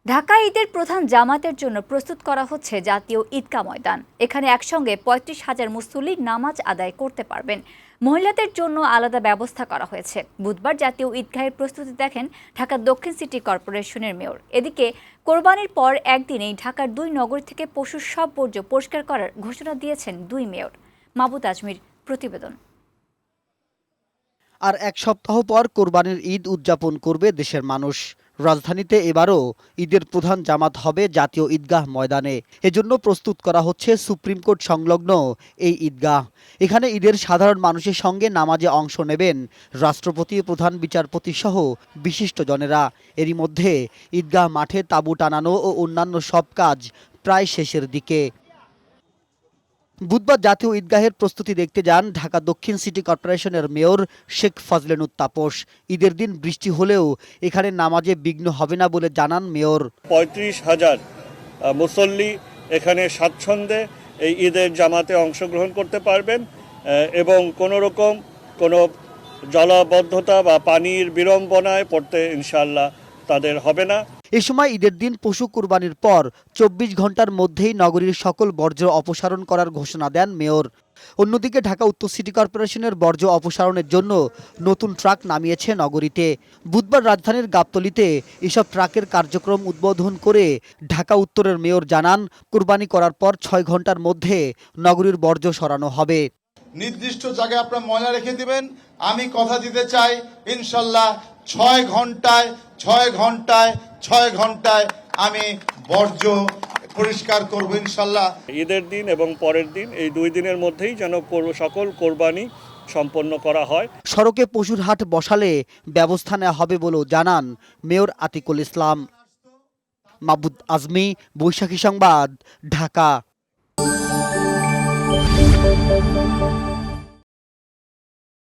ঢাকা ঈদের প্রধান জামাতের জন্য প্রস্তুত করা হচ্ছে জাতীয় ঈদগাহ ময়দান। এখানে একসঙ্গে ৩৫,০০০ মুসল্লি নামাজ আদায় করতে পারবেন। মহিলাদের জন্য আলাদা ব্যবস্থা করা হয়েছে। বুধবার জাতীয় ঈদগাহের প্রস্তুতি দেখেন ঢাকা দক্ষিণ সিটি কর্পোরেশনের মেয়র। এদিকে কোরবানির পর একদিনেই ঢাকার ২ নগরী থেকে পশুর সব বর্জ্য পরিষ্কার করার ঘোষণা দিয়েছেন ২ মেয়র। মাহবুব আজমির প্রতিবেদন। আর এক সপ্তাহ পর কোরবানির ঈদ উদযাপন করবে দেশের মানুষ। রাজধানীতে এবারও ঈদের প্রধান জামাত হবে জাতীয় ঈদগাহ ময়দানে। এজন্য প্রস্তুত করা হচ্ছে সুপ্রিম কোর্ট সংলগ্ন এই ঈদগাহ। এখানে ঈদের সাধারণ মানুষের সঙ্গে নামাজে অংশ নেবেন রাষ্ট্রপতি, প্রধান বিচারপতি সহ বিশিষ্টজনেরা। এরই মধ্যে ঈদগাহ মাঠে তাঁবু টানানো ও অন্যান্য সব কাজ প্রায় শেষের দিকে। বুধবার জাতীয় ঈদগাহের প্রস্তুতি দেখতে যান ঢাকা দক্ষিণ সিটি কর্পোরেশনের মেয়র শেখ ফজলেনুর তাপস। ঈদের দিন বৃষ্টি হলেও এখানে নামাজে বিঘ্ন হবে না বলে জানান মেয়র। ৩৫,০০০ মুসল্লি এখানে স্বাচ্ছন্দ্যে এই ঈদের জামাতে অংশগ্রহণ করতে পারবেন এবং কোনো রকম কোনো জলাবদ্ধতা বা পানির বিড়ম্বনায় পড়তে ইনশাআল্লাহ তাদের হবে না। এ সময় ঈদের দিন পশু কুরবানির পর ২৪ ঘন্টার মধ্যেই নগরীর সকল বর্জ্য অপসারণ করার ঘোষণা দেন মেয়র। অন্যদিকে ঢাকা উত্তর সিটি কর্পোরেশনের বর্জ্য অপসারণের জন্য নতুন ট্রাক নামিয়েছে নগরীতে। বুধবার রাজধানীর গাবতলীতে এসব ট্রাকের কার্যক্রম উদ্বোধন করে ঢাকা উত্তরের মেয়র জানান, কুরবানি করার পর ৬ ঘন্টার মধ্যে নগরীর বর্জ্য সরানো হবে। নির্দিষ্ট জায়গায় আপনারা ময়লা রেখে দিবেন। আমি কথা দিতে চাই, ইনশাল্লাহ ৬ ঘন্টায় আমি বর্জ্য পরিষ্কার করব ইনশাল্লাহ। ঈদের দিন এবং পরের দিন এই ২ দিনের মধ্যেই যেন সকল কোরবানি সম্পন্ন করা হয়। সড়কে পশুর হাট বসালে ব্যবস্থা নেওয়া হবে বলেও জানান মেয়র আতিকুল ইসলাম। মাহবুব আজমি, বৈশাখী সংবাদ, ঢাকা।